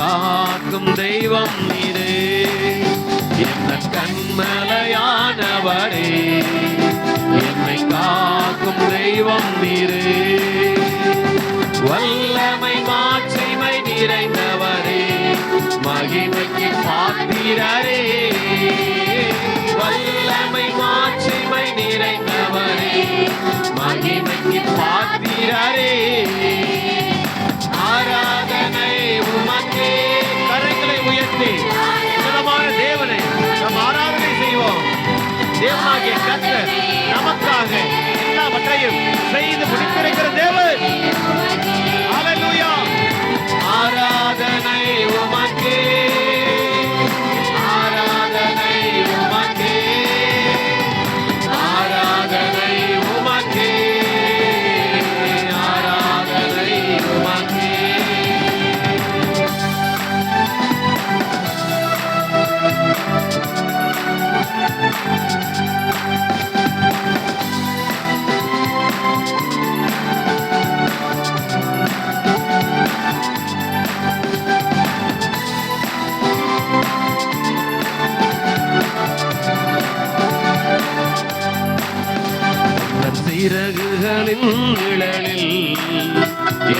காக்கும் தெய்வம் நீரே, என்ன கண்மலையானவரே, என்னை காக்கும் தெய்வம் நீரே. வல்லமை மாட்சிமை நிறைந்தவரே, மகிமைக்கு பாத்திரரே, வல்லமை மாட்சிமை நிறைந்தவரே, மகிமைக்கு பாத்திரரே. ஆராதனை உமக்கே. கரங்களை உயர்த்தி சுத்தமான தேவனை நாம் ஆராதனை செய்வோம். தேவனாகிய கர்த்தர் நமக்காக எல்லாவற்றையும் செய்து முடித்திருக்கிற தேவன். ஹல்லேலூயா. ஆராதனை உமக்கே, ஆராதனை உமக்கே, ஆராதனை உமக்கே, ஆராதனை உமக்கே. சிறகுகளின் நிழலில்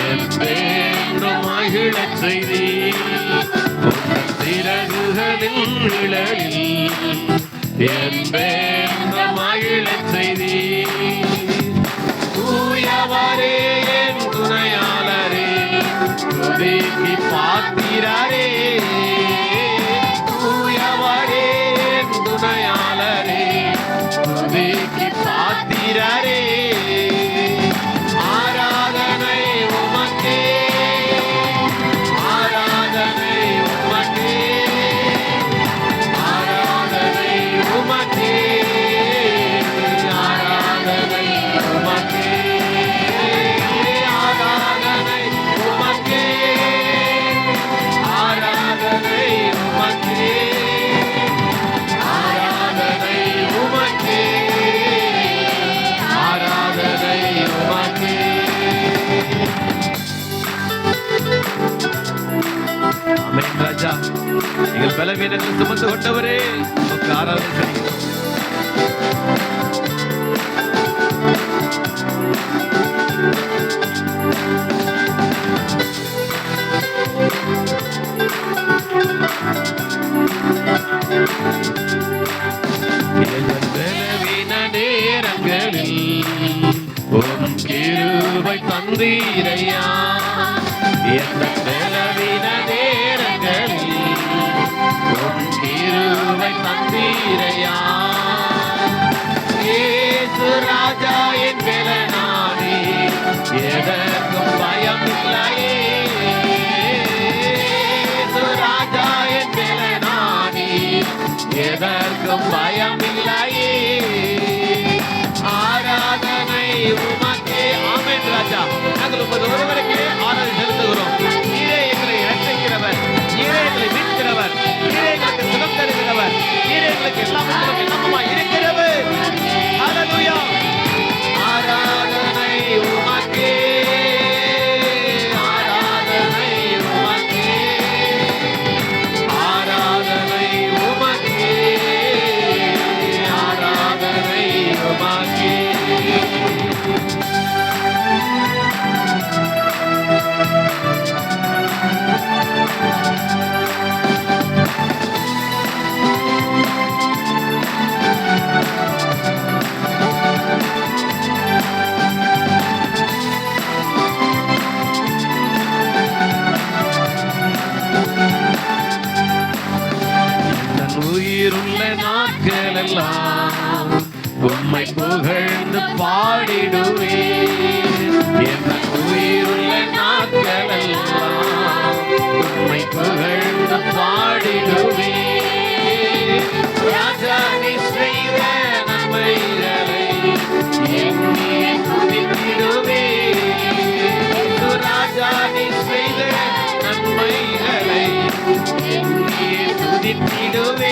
என்றென்றும் மகிழச் செய்தி, சிறகுகளின் நிழலில் என்றென்றும் மகிழச் செய்தி. தூயவரே என் துணையாளரே, துதிக்கு பாத்திரரே, தூயவரே என் துணையாளரே, துதிக்கு பாத்திரரே. ஆராதனை உமக்கே, ஆராதனை உமக்கே, ஆராதனை உமக்கே, ஆராதனை உமக்கே, ஆராதனை உமக்கே, ஆராதனை உமக்கே, ஆராதனை உமக்கே, ஆராதனை உமக்கே. ஆமென் ராஜா. எங்கள் பலவீனங்களை சுமந்து கொண்டவரே, உமக்கு ஆராதனை செய்கிறோம். எங்கள் பலவீன நேரங்களில் உம் கிருபை தந்தீரையா, எங்கள் பலவீன நேரங்களில் உம் கிருபை தந்தீரையா. இயேசு ராஜா என் பெலனானே, எதற்கும் பயம் இல்லையே, இயேசு ராஜா என் பெலனானே, எதற்கும் பயம் இல்லையே. ஆராதனை உமக்கே. ஆமென் ராஜா. நாங்கள் உமது ஒருவருக்கே ஆராதனை செலுத்துகிறோம். நீரே எங்களை இரட்சிக்கிறவர், நீரே எங்களை மீட்கிறவர், நீரே எங்களுக்கு சுகம் தருகிறவர், நீரே எங்களுக்கு எல்லாவற்றிலும் எல்லாமுமாய் இருக்கிறவர். ஹல்லேலூயா. ஆராதனை உமக்கே, ஆராதனை உமக்கே, ஆராதனை உமக்கே, ஆராதனை உமக்கே. உயிருள்ள நாட்கள் எல்லாம் உம்மை புகழ்ந்து பாடிடுவேன். என் உயிருள்ள நாட்கள் எல்லாம் உம்மை புகழ்ந்து பாடிடுவேன். ராஜா நீ செய்த நன்மைகளை எண்ணியே துதித்திடுவேன். ராஜா நீ செய்த நன்மைகளை எண்ணியே துதித்திடுவேன்.